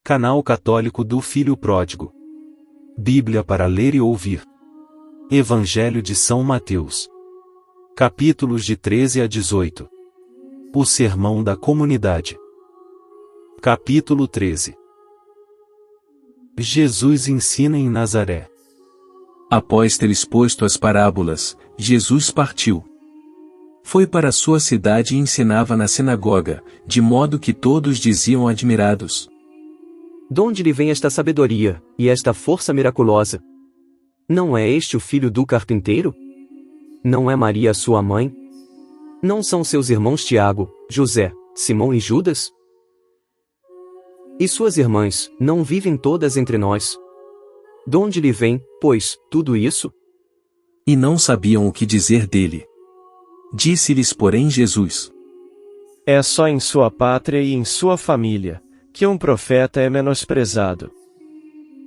Canal Católico do Filho Pródigo. Bíblia para ler e ouvir. Evangelho de São Mateus. Capítulos de 13 a 18. O Sermão da Comunidade. Capítulo 13. Jesus ensina em Nazaré. Após ter exposto as parábolas, Jesus partiu. Foi para sua cidade e ensinava na sinagoga, de modo que todos diziam admirados: "De onde lhe vem esta sabedoria, e esta força miraculosa? Não é este o filho do carpinteiro? Não é Maria sua mãe? Não são seus irmãos Tiago, José, Simão e Judas? E suas irmãs, não vivem todas entre nós? De onde lhe vem, pois, tudo isso?" E não sabiam o que dizer dele. Disse-lhes, porém, Jesus: "É só em sua pátria e em sua família que um profeta é menosprezado."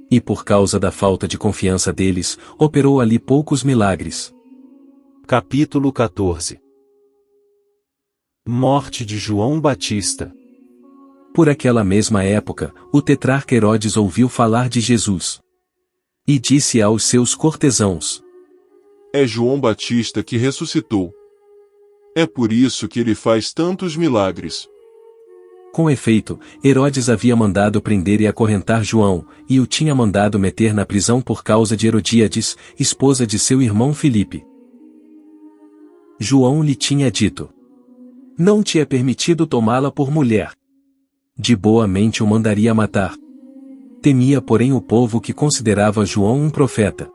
E por causa da falta de confiança deles, operou ali poucos milagres. Capítulo 14. Morte de João Batista. Por aquela mesma época, o tetrarca Herodes ouviu falar de Jesus. E disse aos seus cortesãos: "É João Batista que ressuscitou. É por isso que ele faz tantos milagres." Com efeito, Herodes havia mandado prender e acorrentar João, e o tinha mandado meter na prisão por causa de Herodíades, esposa de seu irmão Filipe. João lhe tinha dito: "Não te é permitido tomá-la por mulher." De boa mente o mandaria matar. Temia, porém, o povo que considerava João um profeta.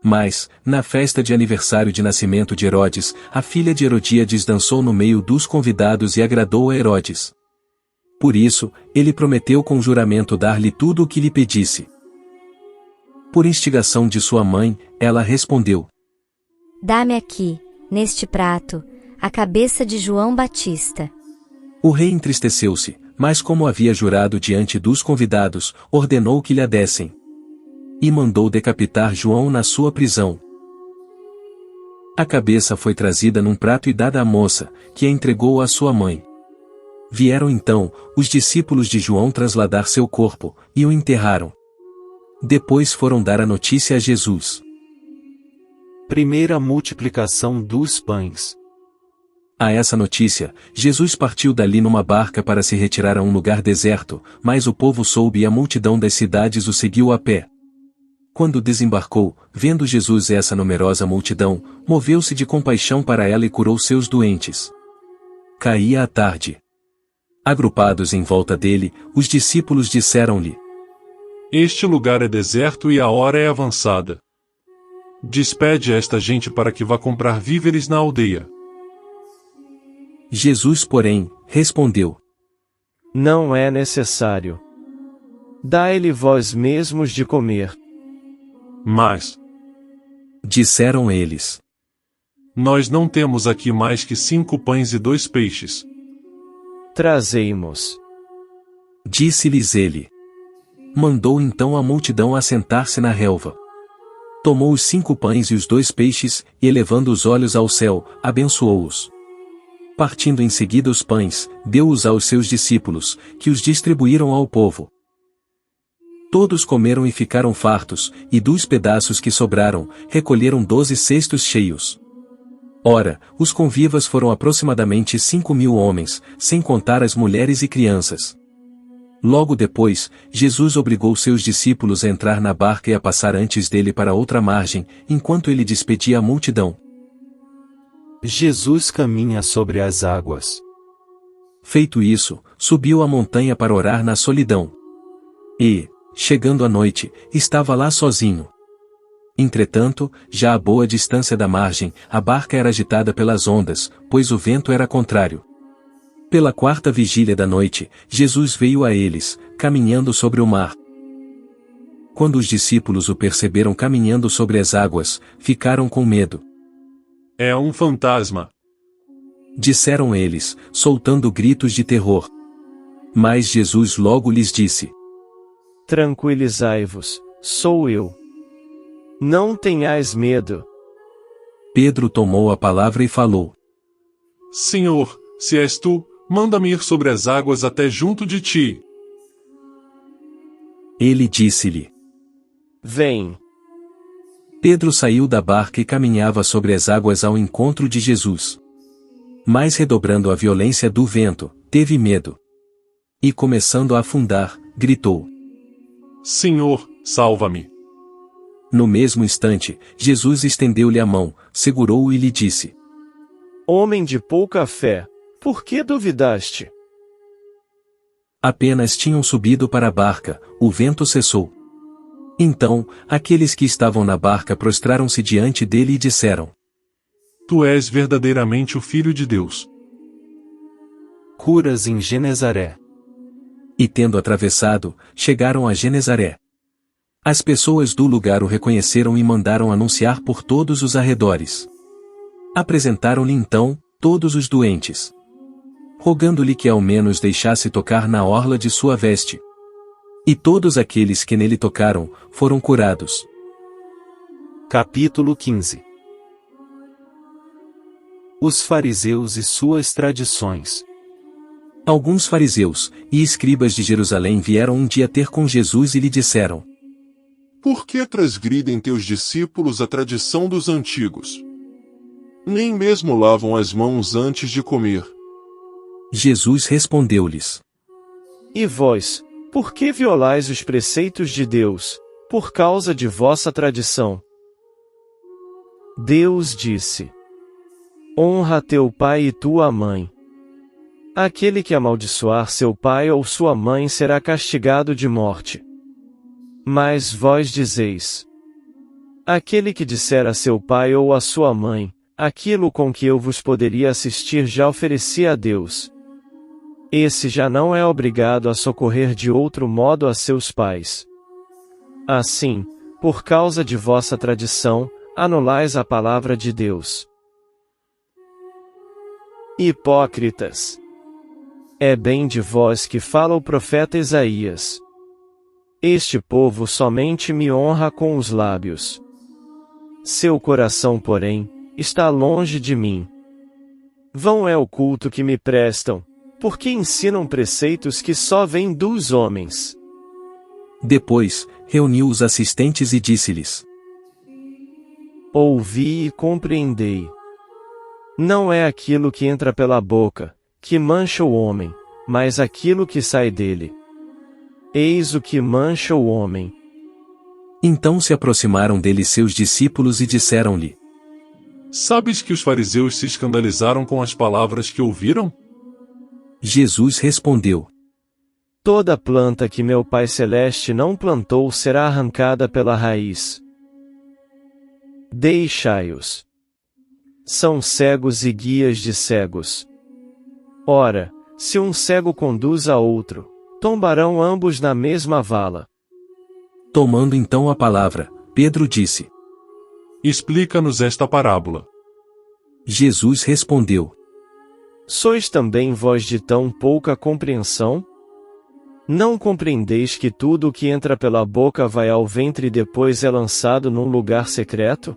Mas, na festa de aniversário de nascimento de Herodes, a filha de Herodíades dançou no meio dos convidados e agradou a Herodes. Por isso, ele prometeu com juramento dar-lhe tudo o que lhe pedisse. Por instigação de sua mãe, ela respondeu: "Dá-me aqui, neste prato, a cabeça de João Batista." O rei entristeceu-se, mas como havia jurado diante dos convidados, ordenou que lhe a dessem. E mandou decapitar João na sua prisão. A cabeça foi trazida num prato e dada à moça, que a entregou à sua mãe. Vieram então os discípulos de João trasladar seu corpo, e o enterraram. Depois foram dar a notícia a Jesus. Primeira multiplicação dos pães. A essa notícia, Jesus partiu dali numa barca para se retirar a um lugar deserto, mas o povo soube e a multidão das cidades o seguiu a pé. Quando desembarcou, vendo Jesus essa numerosa multidão, moveu-se de compaixão para ela e curou seus doentes. Caía a tarde. Agrupados em volta dele, os discípulos disseram-lhe: "Este lugar é deserto e a hora é avançada. Despede esta gente para que vá comprar víveres na aldeia." Jesus, porém, respondeu: "Não é necessário. Dai-lhe vós mesmos de comer." "Mas," disseram eles, "nós não temos aqui mais que 5 pães e 2 peixes." "Trazei-mos." Disse-lhes ele. Mandou então a multidão assentar-se na relva. Tomou os 5 pães e os 2 peixes, e elevando os olhos ao céu, abençoou-os. Partindo em seguida os pães, deu-os aos seus discípulos, que os distribuíram ao povo. Todos comeram e ficaram fartos, e dos pedaços que sobraram, recolheram 12 cestos cheios. Ora, os convivas foram aproximadamente 5.000 homens, sem contar as mulheres e crianças. Logo depois, Jesus obrigou seus discípulos a entrar na barca e a passar antes dele para outra margem, enquanto ele despedia a multidão. Jesus caminha sobre as águas. Feito isso, subiu a montanha para orar na solidão. E, chegando à noite, estava lá sozinho. Entretanto, já a boa distância da margem, a barca era agitada pelas ondas, pois o vento era contrário. Pela 4ª vigília da noite, Jesus veio a eles, caminhando sobre o mar. Quando os discípulos o perceberam caminhando sobre as águas, ficaram com medo. "É um fantasma," disseram eles, soltando gritos de terror. Mas Jesus logo lhes disse: "Tranquilizai-vos, sou eu. Não tenhais medo." Pedro tomou a palavra e falou: "Senhor, se és tu, manda-me ir sobre as águas até junto de ti." Ele disse-lhe: Vem. Pedro saiu da barca e caminhava sobre as águas ao encontro de Jesus. Mas redobrando a violência do vento, teve medo. E começando a afundar, gritou: Senhor, salva-me. No mesmo instante, Jesus estendeu-lhe a mão, segurou-o e lhe disse: Homem de pouca fé, por que duvidaste? Apenas tinham subido para a barca, o vento cessou. Então, aqueles que estavam na barca prostraram-se diante dele e disseram: Tu és verdadeiramente o Filho de Deus. Curas em Genezaré. E tendo atravessado, chegaram a Genezaré. As pessoas do lugar o reconheceram e mandaram anunciar por todos os arredores. Apresentaram-lhe então todos os doentes, rogando-lhe que ao menos deixasse tocar na orla de sua veste. E todos aqueles que nele tocaram, foram curados. Capítulo 15. Os fariseus e suas tradições. Alguns fariseus e escribas de Jerusalém vieram um dia ter com Jesus e lhe disseram: Por que transgridem teus discípulos a tradição dos antigos? Nem mesmo lavam as mãos antes de comer. Jesus respondeu-lhes: E vós, por que violais os preceitos de Deus, por causa de vossa tradição? Deus disse: Honra teu pai e tua mãe. Aquele que amaldiçoar seu pai ou sua mãe será castigado de morte. Mas vós dizeis: aquele que disser a seu pai ou a sua mãe, aquilo com que eu vos poderia assistir já ofereci a Deus. Esse já não é obrigado a socorrer de outro modo a seus pais. Assim, por causa de vossa tradição, anulais a palavra de Deus. Hipócritas! É bem de vós que fala o profeta Isaías. Este povo somente me honra com os lábios. Seu coração, porém, está longe de mim. Vão é o culto que me prestam, porque ensinam preceitos que só vêm dos homens. Depois, reuniu os assistentes e disse-lhes: Ouvi e compreendei. Não é aquilo que entra pela boca, que mancha o homem, mas aquilo que sai dele. Eis o que mancha o homem. Então se aproximaram dele seus discípulos e disseram-lhe: Sabes que os fariseus se escandalizaram com as palavras que ouviram? Jesus respondeu: Toda planta que meu Pai Celeste não plantou será arrancada pela raiz. Deixai-os. São cegos e guias de cegos. Ora, se um cego conduz a outro, tombarão ambos na mesma vala. Tomando então a palavra, Pedro disse: Explica-nos esta parábola. Jesus respondeu: Sois também vós de tão pouca compreensão? Não compreendeis que tudo o que entra pela boca vai ao ventre e depois é lançado num lugar secreto?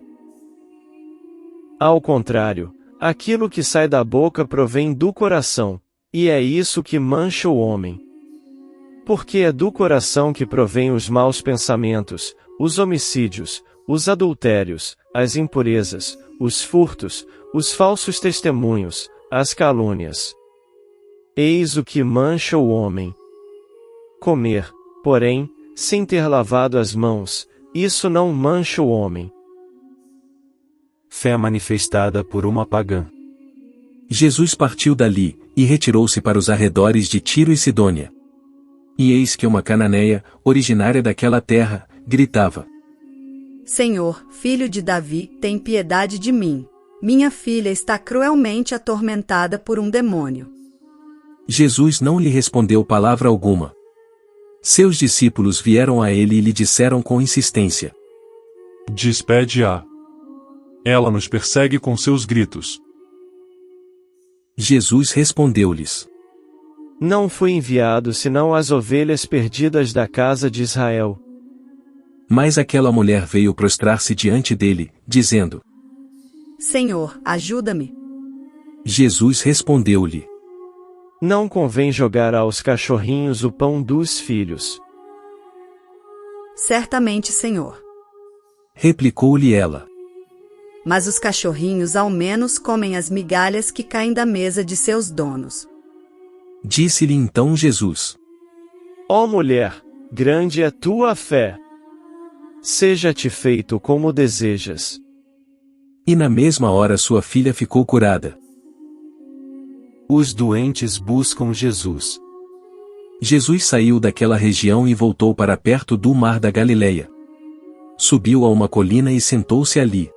Ao contrário, aquilo que sai da boca provém do coração, e é isso que mancha o homem. Porque é do coração que provém os maus pensamentos, os homicídios, os adultérios, as impurezas, os furtos, os falsos testemunhos, as calúnias. Eis o que mancha o homem. Comer, porém, sem ter lavado as mãos, isso não mancha o homem. Fé manifestada por uma pagã. Jesus partiu dali, e retirou-se para os arredores de Tiro e Sidônia. E eis que uma cananeia, originária daquela terra, gritava: Senhor, filho de Davi, tem piedade de mim. Minha filha está cruelmente atormentada por um demônio. Jesus não lhe respondeu palavra alguma. Seus discípulos vieram a ele e lhe disseram com insistência: Despede-a. Ela nos persegue com seus gritos. Jesus respondeu-lhes: Não fui enviado senão às ovelhas perdidas da casa de Israel. Mas aquela mulher veio prostrar-se diante dele, dizendo: Senhor, ajuda-me. Jesus respondeu-lhe: Não convém jogar aos cachorrinhos o pão dos filhos. Certamente, Senhor. Replicou-lhe ela. Mas os cachorrinhos ao menos comem as migalhas que caem da mesa de seus donos. Disse-lhe então Jesus. Ó mulher, grande é tua fé. Seja-te feito como desejas. E na mesma hora sua filha ficou curada. Os doentes buscam Jesus. Jesus saiu daquela região e voltou para perto do mar da Galileia. Subiu a uma colina e sentou-se ali.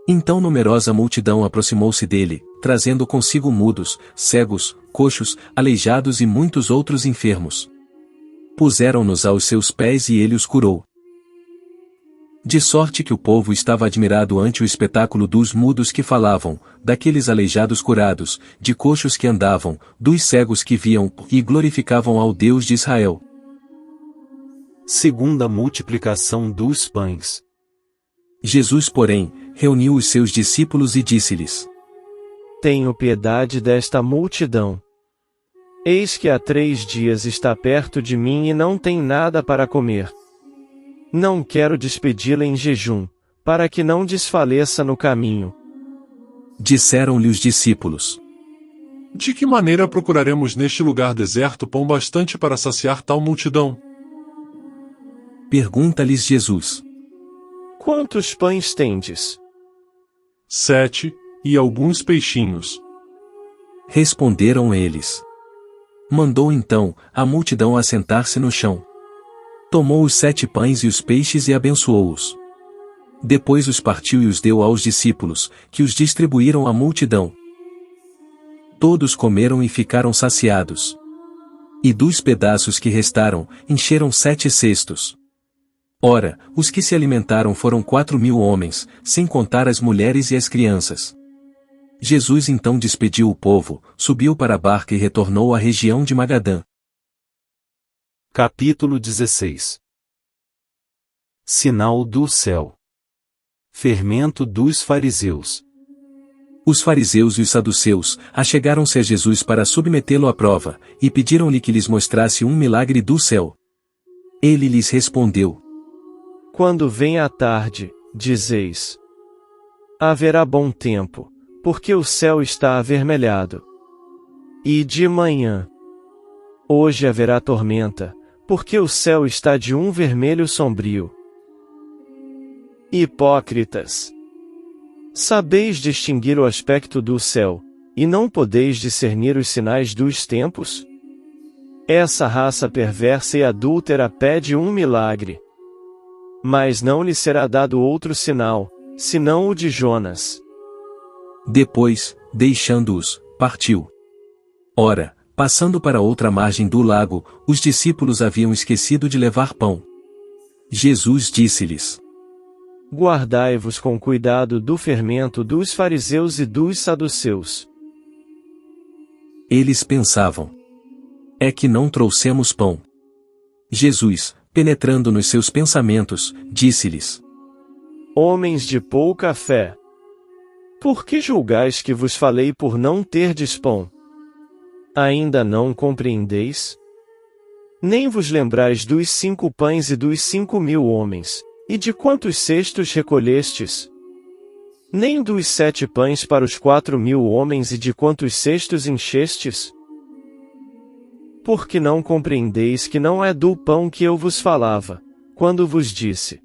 Então numerosa multidão aproximou-se dele, trazendo consigo mudos, cegos, coxos, aleijados e muitos outros enfermos. Puseram-nos aos seus pés e ele os curou. De sorte que o povo estava admirado ante o espetáculo dos mudos que falavam, daqueles aleijados curados, de coxos que andavam, dos cegos que viam, e glorificavam ao Deus de Israel. Segunda multiplicação dos pães. Jesus, porém, reuniu os seus discípulos e disse-lhes: Tenho piedade desta multidão. Eis que há 3 dias está perto de mim e não tem nada para comer. Não quero despedi-la em jejum, para que não desfaleça no caminho. Disseram-lhe os discípulos: De que maneira procuraremos neste lugar deserto pão bastante para saciar tal multidão? Pergunta-lhes Jesus: Quantos pães tendes? 7, e alguns peixinhos. Responderam eles. Mandou então a multidão assentar-se no chão. Tomou os 7 pães e os peixes e abençoou-os. Depois os partiu e os deu aos discípulos, que os distribuíram à multidão. Todos comeram e ficaram saciados. E dos pedaços que restaram, encheram 7 cestos. Ora, os que se alimentaram foram 4.000 homens, sem contar as mulheres e as crianças. Jesus então despediu o povo, subiu para a barca e retornou à região de Magadã. Capítulo 16. Sinal do céu. Fermento dos fariseus. Os fariseus e os saduceus achegaram-se a Jesus para submetê-lo à prova, e pediram-lhe que lhes mostrasse um milagre do céu. Ele lhes respondeu: Quando vem a tarde, dizeis: haverá bom tempo, porque o céu está avermelhado. E de manhã: hoje haverá tormenta, porque o céu está de um vermelho sombrio. Hipócritas! Sabeis distinguir o aspecto do céu, e não podeis discernir os sinais dos tempos? Essa raça perversa e adúltera pede um milagre. Mas não lhe será dado outro sinal, senão o de Jonas. Depois, deixando-os, partiu. Ora, passando para outra margem do lago, os discípulos haviam esquecido de levar pão. Jesus disse-lhes: Guardai-vos com cuidado do fermento dos fariseus e dos saduceus. Eles pensavam: é que não trouxemos pão. Jesus, penetrando nos seus pensamentos, disse-lhes: Homens de pouca fé! Por que julgais que vos falei por não terdes pão? Ainda não compreendeis? Nem vos lembrais dos 5 pães e dos 5.000 homens, e de quantos cestos recolhestes? Nem dos 7 pães para os 4.000 homens e de quantos cestos enchestes? Porque não compreendeis que não é do pão que eu vos falava, quando vos disse: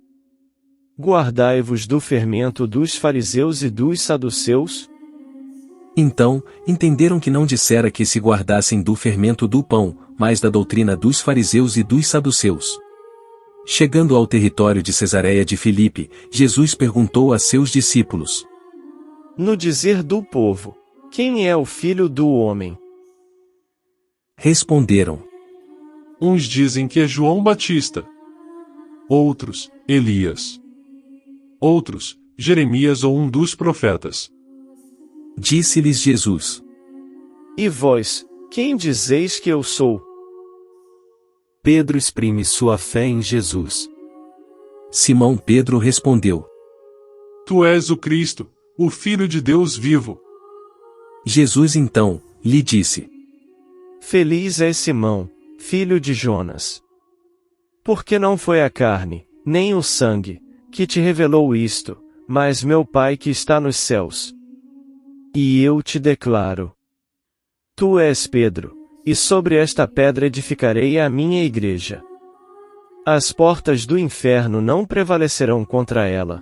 guardai-vos do fermento dos fariseus e dos saduceus? Então, entenderam que não dissera que se guardassem do fermento do pão, mas da doutrina dos fariseus e dos saduceus. Chegando ao território de Cesareia de Filipe, Jesus perguntou a seus discípulos: no dizer do povo, quem é o filho do homem? Responderam: uns dizem que é João Batista. Outros, Elias. Outros, Jeremias ou um dos profetas. Disse-lhes Jesus: e vós, quem dizeis que eu sou? Pedro exprime sua fé em Jesus. Simão Pedro respondeu: tu és o Cristo, o Filho de Deus vivo. Jesus então lhe disse: feliz é Simão, filho de Jonas. Porque não foi a carne, nem o sangue, que te revelou isto, mas meu Pai que está nos céus. E eu te declaro: tu és Pedro, e sobre esta pedra edificarei a minha igreja. As portas do inferno não prevalecerão contra ela.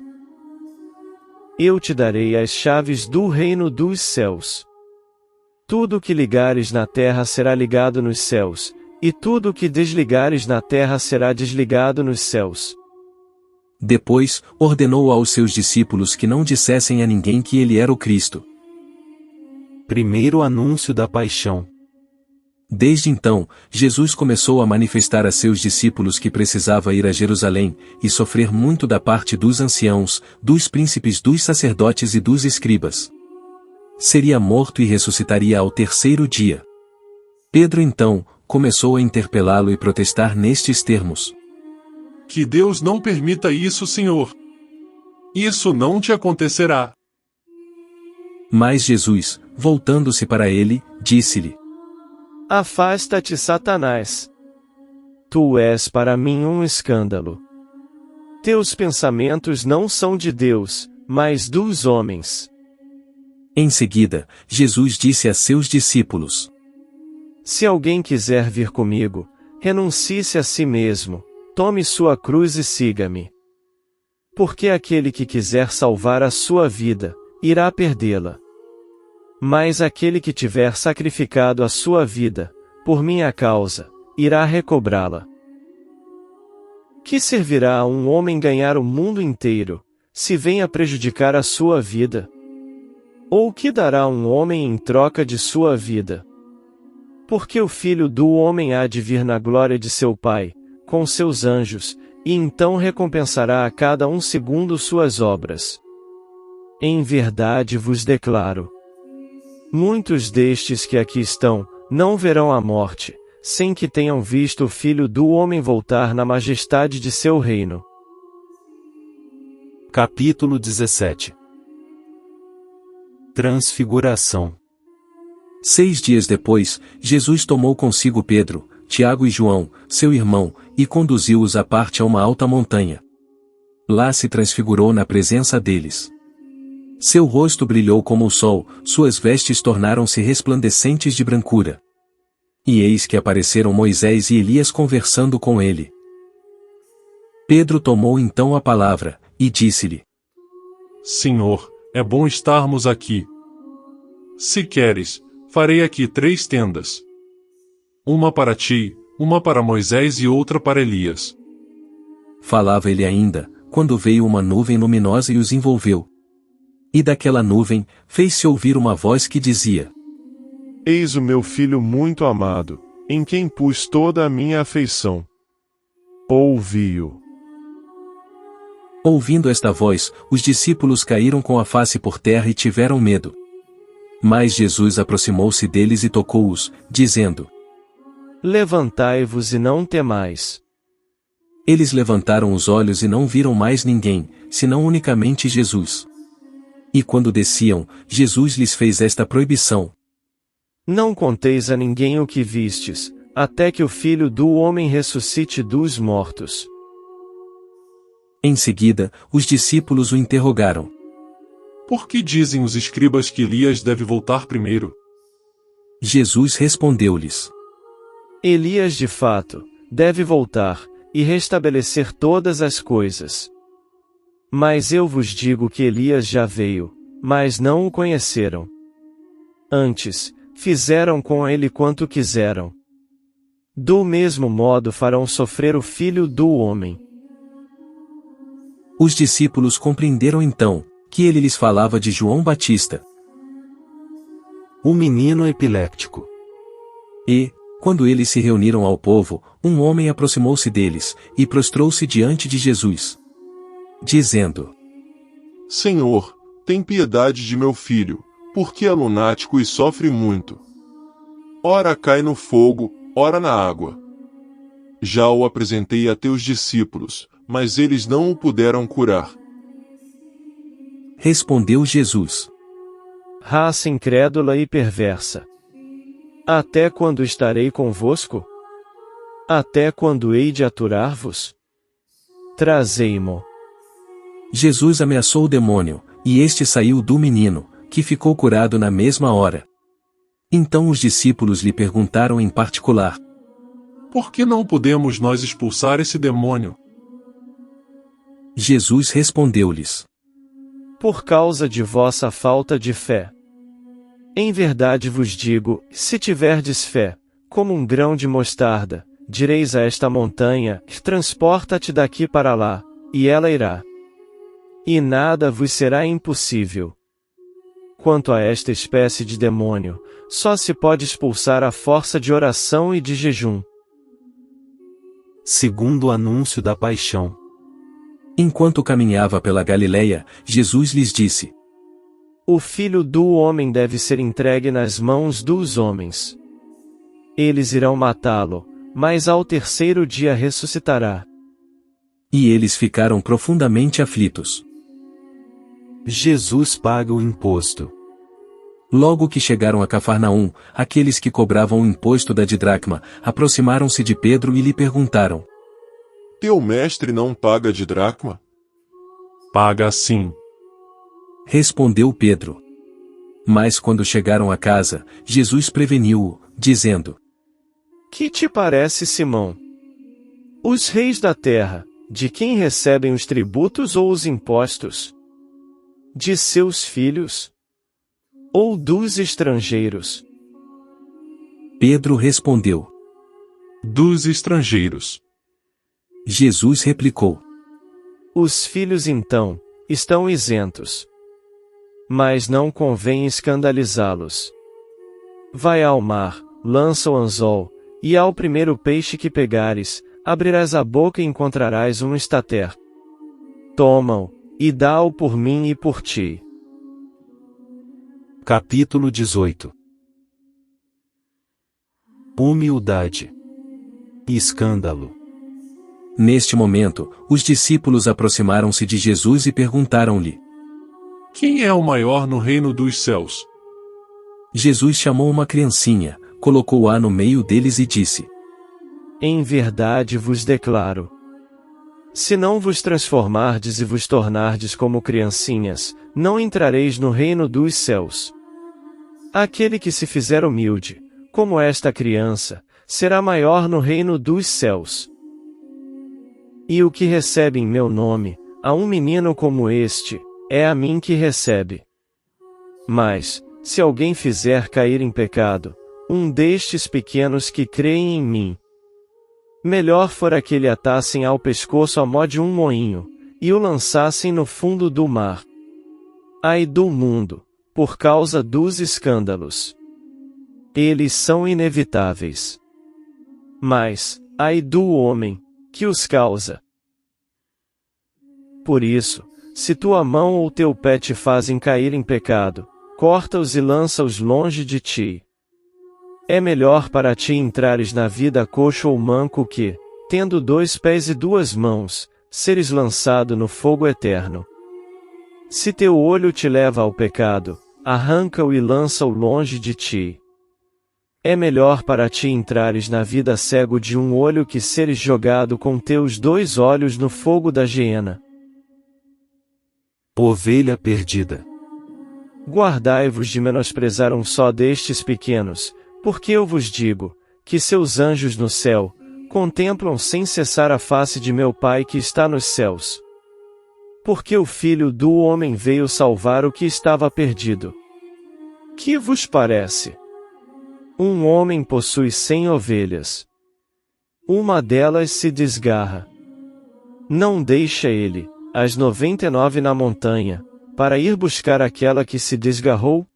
Eu te darei as chaves do reino dos céus. Tudo o que ligares na terra será ligado nos céus, e tudo o que desligares na terra será desligado nos céus. Depois, ordenou aos seus discípulos que não dissessem a ninguém que ele era o Cristo. Primeiro anúncio da paixão. Desde então, Jesus começou a manifestar a seus discípulos que precisava ir a Jerusalém, e sofrer muito da parte dos anciãos, dos príncipes, dos sacerdotes e dos escribas. Seria morto e ressuscitaria ao terceiro dia. Pedro então, começou a interpelá-lo e protestar nestes termos: Que Deus não permita isso, Senhor. Isso não te acontecerá. Mas Jesus, voltando-se para ele, disse-lhe: Afasta-te, Satanás. Tu és para mim um escândalo. Teus pensamentos não são de Deus, mas dos homens. Em seguida, Jesus disse a seus discípulos: Se alguém quiser vir comigo, renuncie-se a si mesmo, tome sua cruz e siga-me. Porque aquele que quiser salvar a sua vida, irá perdê-la. Mas aquele que tiver sacrificado a sua vida, por minha causa, irá recobrá-la. Que servirá a um homem ganhar o mundo inteiro, se vem a prejudicar a sua vida? Ou que dará um homem em troca de sua vida? Porque o Filho do Homem há de vir na glória de seu Pai, com seus anjos, e então recompensará a cada um segundo suas obras. Em verdade vos declaro: muitos destes que aqui estão, não verão a morte, sem que tenham visto o Filho do Homem voltar na majestade de seu reino. Capítulo 17. Transfiguração. 6 dias depois, Jesus tomou consigo Pedro, Tiago e João, seu irmão, e conduziu-os à parte a uma alta montanha. Lá se transfigurou na presença deles. Seu rosto brilhou como o sol, suas vestes tornaram-se resplandecentes de brancura. E eis que apareceram Moisés e Elias conversando com ele. Pedro tomou então a palavra, e disse-lhe: Senhor, é bom estarmos aqui. Se queres, farei aqui 3 tendas. Uma para ti, uma para Moisés e outra para Elias. Falava ele ainda, quando veio uma nuvem luminosa e os envolveu. E daquela nuvem, fez-se ouvir uma voz que dizia: Eis o meu filho muito amado, em quem pus toda a minha afeição. Ouvi-o. Ouvindo esta voz, os discípulos caíram com a face por terra e tiveram medo. Mas Jesus aproximou-se deles e tocou-os, dizendo: Levantai-vos e não temais. Eles levantaram os olhos e não viram mais ninguém, senão unicamente Jesus. E quando desciam, Jesus lhes fez esta proibição: Não conteis a ninguém o que vistes, até que o Filho do Homem ressuscite dos mortos. Em seguida, os discípulos o interrogaram: Por que dizem os escribas que Elias deve voltar primeiro? Jesus respondeu-lhes: Elias de fato, deve voltar, e restabelecer todas as coisas. Mas eu vos digo que Elias já veio, mas não o conheceram. Antes, fizeram com ele quanto quiseram. Do mesmo modo farão sofrer o Filho do Homem. Os discípulos compreenderam então, que ele lhes falava de João Batista. O menino epiléptico. E, quando eles se reuniram ao povo, um homem aproximou-se deles, e prostrou-se diante de Jesus, dizendo: Senhor, tem piedade de meu filho, porque é lunático e sofre muito. Ora cai no fogo, ora na água. Já o apresentei a teus discípulos, mas eles não o puderam curar. Respondeu Jesus: Raça incrédula e perversa. Até quando estarei convosco? Até quando hei de aturar-vos? Trazei-mo. Jesus ameaçou o demônio, e este saiu do menino, que ficou curado na mesma hora. Então os discípulos lhe perguntaram em particular: Por que não podemos nós expulsar esse demônio? Jesus respondeu-lhes: Por causa de vossa falta de fé. Em verdade vos digo, se tiverdes fé, como um grão de mostarda, direis a esta montanha, transporta-te daqui para lá, e ela irá. E nada vos será impossível. Quanto a esta espécie de demônio, só se pode expulsar à força de oração e de jejum. Segundo o anúncio da paixão. Enquanto caminhava pela Galileia, Jesus lhes disse: O Filho do Homem deve ser entregue nas mãos dos homens. Eles irão matá-lo, mas ao terceiro dia ressuscitará. E eles ficaram profundamente aflitos. Jesus paga o imposto. Logo que chegaram a Cafarnaum, aqueles que cobravam o imposto da didracma, aproximaram-se de Pedro e lhe perguntaram: Teu mestre não paga de dracma? Paga sim. Respondeu Pedro. Mas quando chegaram a casa, Jesus preveniu-o, dizendo: Que te parece, Simão? Os reis da terra, de quem recebem os tributos ou os impostos? De seus filhos? Ou dos estrangeiros? Pedro respondeu: Dos estrangeiros. Jesus replicou: Os filhos então, estão isentos. Mas não convém escandalizá-los. Vai ao mar, lança o anzol, e ao primeiro peixe que pegares, abrirás a boca e encontrarás um estater. Toma-o, e dá-o por mim e por ti. Capítulo 18. Humildade e escândalo. Neste momento, os discípulos aproximaram-se de Jesus e perguntaram-lhe: Quem é o maior no reino dos céus? Jesus chamou uma criancinha, colocou-a no meio deles e disse: Em verdade vos declaro. Se não vos transformardes e vos tornardes como criancinhas, não entrareis no reino dos céus. Aquele que se fizer humilde, como esta criança, será maior no reino dos céus. E o que recebe em meu nome, a um menino como este, é a mim que recebe. Mas, se alguém fizer cair em pecado, um destes pequenos que creem em mim, melhor fora que lhe atassem ao pescoço a mó de um moinho, e o lançassem no fundo do mar. Ai do mundo, por causa dos escândalos. Eles são inevitáveis. Mas, ai do homem, que os causa. Por isso, se tua mão ou teu pé te fazem cair em pecado, corta-os e lança-os longe de ti. É melhor para ti entrares na vida coxo ou manco que, tendo 2 pés e 2 mãos, seres lançado no fogo eterno. Se teu olho te leva ao pecado, arranca-o e lança-o longe de ti. É melhor para ti entrares na vida cego de um olho que seres jogado com teus 2 olhos no fogo da geena. Ovelha perdida. Guardai-vos de menosprezar um só destes pequenos, porque eu vos digo, que seus anjos no céu, contemplam sem cessar a face de meu Pai que está nos céus. Porque o Filho do Homem veio salvar o que estava perdido. Que vos parece? Um homem possui 100 ovelhas. Uma delas se desgarra. Não deixa ele as 99 na montanha, para ir buscar aquela que se desgarrou?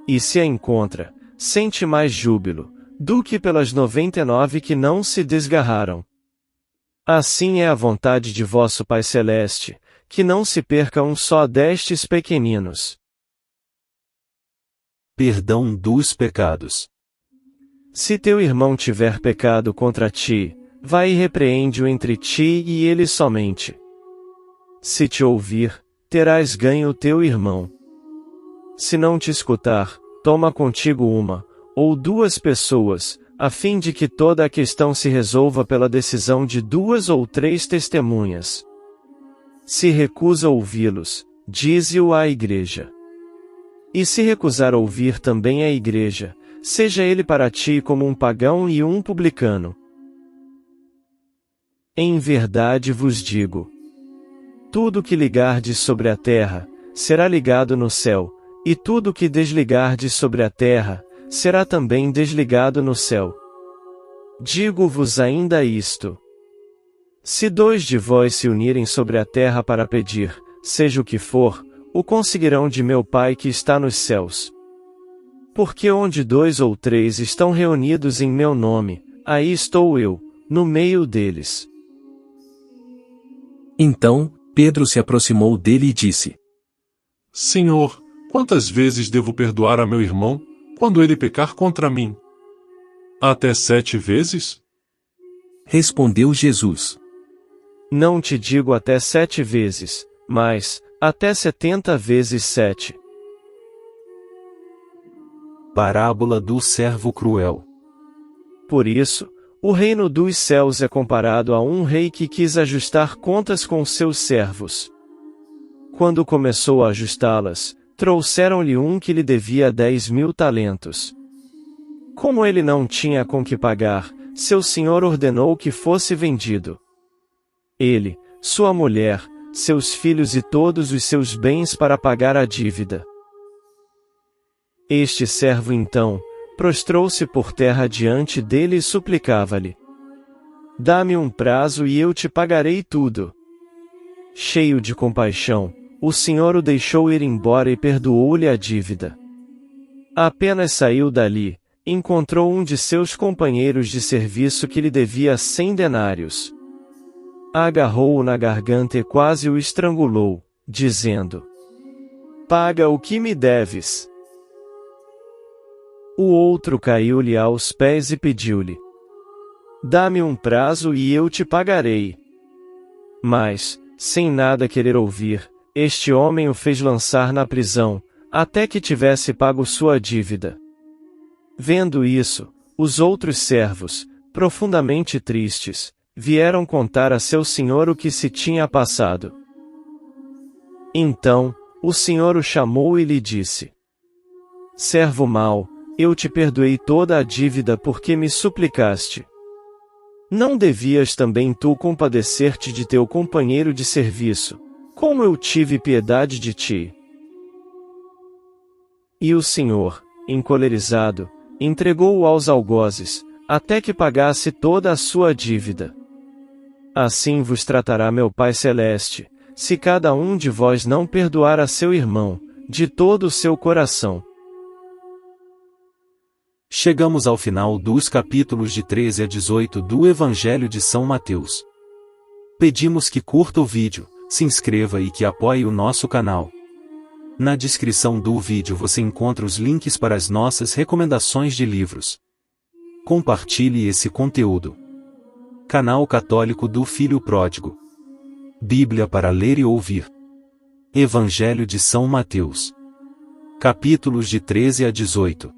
E se a encontra, sente mais júbilo, do que pelas 99 que não se desgarraram. Assim é a vontade de vosso Pai Celeste, que não se perca um só destes pequeninos. Perdão dos pecados. Se teu irmão tiver pecado contra ti, vai e repreende-o entre ti e ele somente. Se te ouvir, terás ganho o teu irmão. Se não te escutar, toma contigo 1 ou 2 pessoas, a fim de que toda a questão se resolva pela decisão de 2 ou 3 testemunhas. Se recusa ouvi-los, dize-o à igreja. E se recusar ouvir também a igreja, seja ele para ti como um pagão e um publicano. Em verdade vos digo: tudo que ligardes sobre a terra, será ligado no céu, e tudo que desligardes sobre a terra, será também desligado no céu. Digo-vos ainda isto: se 2 de vós se unirem sobre a terra para pedir, seja o que for, o conseguirão de meu Pai que está nos céus. Porque onde 2 ou 3 estão reunidos em meu nome, aí estou eu, no meio deles. Então, Pedro se aproximou dele e disse: Senhor, quantas vezes devo perdoar a meu irmão, quando ele pecar contra mim? Até 7 vezes? Respondeu Jesus: Não te digo até 7 vezes, mas até 70 vezes 7. Parábola do servo cruel. Por isso, o reino dos céus é comparado a um rei que quis ajustar contas com seus servos. Quando começou a ajustá-las, trouxeram-lhe um que lhe devia 10.000 talentos. Como ele não tinha com que pagar, seu senhor ordenou que fosse vendido. Ele, sua mulher, seus filhos e todos os seus bens para pagar a dívida. Este servo então, prostrou-se por terra diante dele e suplicava-lhe: Dá-me um prazo e eu te pagarei tudo. Cheio de compaixão, o senhor o deixou ir embora e perdoou-lhe a dívida. Apenas saiu dali, encontrou um de seus companheiros de serviço que lhe devia 100 denários. Agarrou-o na garganta e quase o estrangulou, dizendo: Paga o que me deves. O outro caiu-lhe aos pés e pediu-lhe: Dá-me um prazo e eu te pagarei. Mas, sem nada querer ouvir, este homem o fez lançar na prisão, até que tivesse pago sua dívida. Vendo isso, os outros servos, profundamente tristes, vieram contar a seu senhor o que se tinha passado. Então, o senhor o chamou e lhe disse: Servo mau, eu te perdoei toda a dívida porque me suplicaste. Não devias também tu compadecer-te de teu companheiro de serviço, como eu tive piedade de ti? E o senhor, encolerizado, entregou-o aos algozes, até que pagasse toda a sua dívida. Assim vos tratará meu Pai Celeste, se cada um de vós não perdoar a seu irmão, de todo o seu coração. Chegamos ao final dos capítulos de 13 a 18 do Evangelho de São Mateus. Pedimos que curta o vídeo, se inscreva e que apoie o nosso canal. Na descrição do vídeo você encontra os links para as nossas recomendações de livros. Compartilhe esse conteúdo. Canal Católico do Filho Pródigo. Bíblia para ler e ouvir. Evangelho de São Mateus. Capítulos de 13 a 18.